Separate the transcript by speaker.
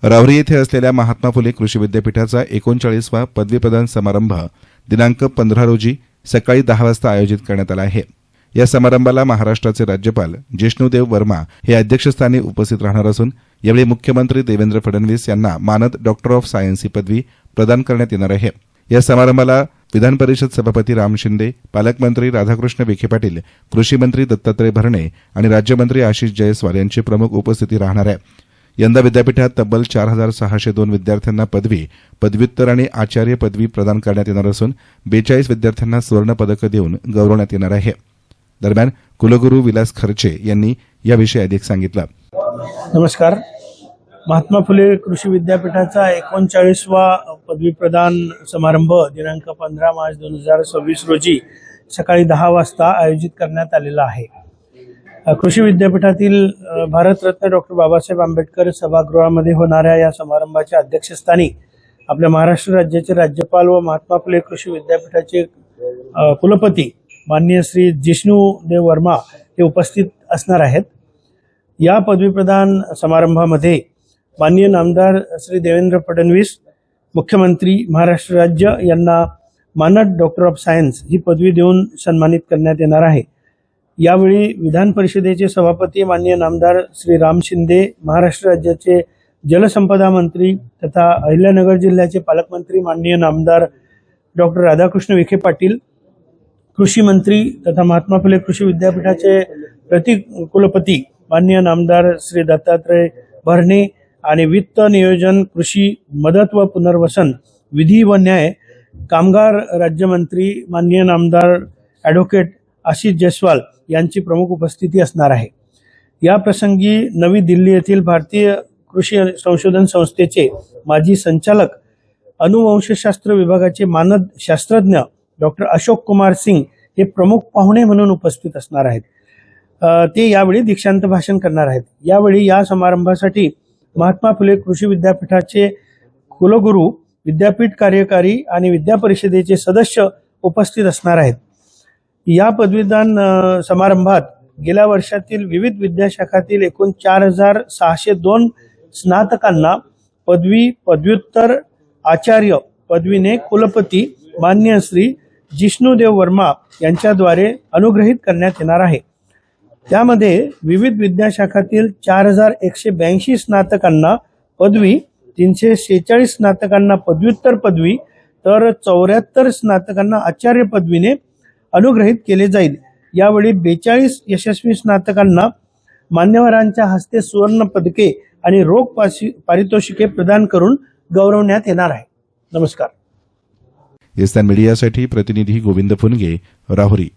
Speaker 1: राहुरी येथे असलेल्या महात्मा फुले कृषी विद्यापीठाचा 39वा पदवी प्रदान समारंभ दिनांक 15 रोजी सकाळी 10 वाजता आयोजित करण्यात आला आहे। या समारंभाला महाराष्ट्राचे राज्यपाल जिष्णुदेव वर्मा हे अध्यक्षस्थानी उपस्थित राहणार असून यावेळी मुख्यमंत्री देवेंद्र फडणवीस यांना मानद डॉक्टर ऑफ सायन्स ही पदवी प्रदान करण्यात येणार आहे। या समारंभाला विधान परिषद सभापती राम शिंदे, पालकमंत्री राधाकृष्ण विखे पाटील, कृषी मंत्री दत्तात्रय भरणे आणि राज्यमंत्री आशिष जयस्वाल यांची प्रमुख उपस्थिती राहणार आहे। यंदा विद्यापीठात तब्बल 4602 विद्यार्थ्यांना पदवी, पदव्युत्तर आणि आचार्य पदवी प्रदान करण्यात येणार असून 42 विद्यार्थ्यांना स्वर्ण पदक देऊन गौरवण्यात येणार आहे। दरम्यान कुलगुरू विलास खर्चे यांनी याविषयी अधिक सांगितलं।
Speaker 2: नमस्कार। महात्मा फुले कृषी विद्यापीठाचा 39वा पदवी प्रदान समारंभ दिनांक 15 मार्च 2026 रोजी सकाळी 10 वाजता आयोजित करण्यात आलेला आहे। कृषी विद्यापीठातील भारतरत्न डॉक्टर बाबासाहेब आंबेडकर सभागृहामध्ये होणाऱ्या या समारंभाच्या अध्यक्षस्थानी आपल्या महाराष्ट्र राज्याचे राज्यपाल व महात्मा फुले कृषी विद्यापीठाचे कुलपती माननीय श्री जिष्णुदेव वर्मा हे उपस्थित असणार आहेत। या पदवी प्रदान समारंभामध्ये माननीय नामदार श्री देवेंद्र फडणवीस, मुख्यमंत्री महाराष्ट्र राज्य यांना मानद डॉक्टर ऑफ सायन्स ही पदवी देऊन सन्मानित करण्यात येणार आहे। यावेळी विधान परिषदेचे सभापती माननीय नामदार श्री राम शिंदे, महाराष्ट्र राज्याचे जलसंपदा मंत्री तथा अहिल्यानगर जिल्ह्याचे पालकमंत्री माननीय नामदार डॉक्टर राधाकृष्ण विखे पाटील, कृषी मंत्री तथा महात्मा फुले कृषी विद्यापीठाचे कुलपती माननीय नामदार श्री दत्तात्रय भरणे आणि वित्त नियोजन, कृषी मदत व पुनर्वसन, विधी व न्याय, कामगार राज्यमंत्री माननीय नामदार ॲडव्होकेट आशिष जयस्वाल यांची प्रमुख उपस्थिती असणार आहे। या प्रसंगी नवी दिल्ली येथील भारतीय कृषी संशोधन संस्थेचे माजी संचालक, अनुवंशशास्त्र विभागाचे मानद शास्त्रज्ञ डॉक्टर अशोक कुमार सिंग हे प्रमुख पाहुणे म्हणून उपस्थित असणार आहेत। ते यावेळी दीक्षांत भाषण करणार आहेत। यावेळी या समारंभासाठी महात्मा फुले कृषी विद्यापीठाचे कुलगुरू, विद्यापीठ कार्यकारी आणि विद्या परिषदेचे सदस्य उपस्थित असणार आहेत। या पदवीदान समारंभात गेल्या वर्षातील विविध विद्याशाखातील एकूण 4602 स्नातकांना पदवी, पदव्युत्तर, आचार्य पदवीने कुलपती माननीय श्री जिष्णुदेव वर्मा यांच्याद्वारे अनुग्रहित करण्यात येणार आहे। त्यामध्ये विविध विद्याशाखातील 4182 स्नातकांना पदवी, 346 स्नातकांना पदव्युत्तर पदवी तर 74 स्नातकांना आचार्य पदवीने अनुग्रहित केले जाईल। यावेळी 42 यशस्वी स्नातकांना मान्यवरांच्या हस्ते सुवर्ण पदके आणि रोख पारितोषिके प्रदान करून गौरवण्यात येणार आहे। नमस्कार।
Speaker 1: मीडियासाठी प्रतिनिधी गोविंद फुनगे, राहुरी।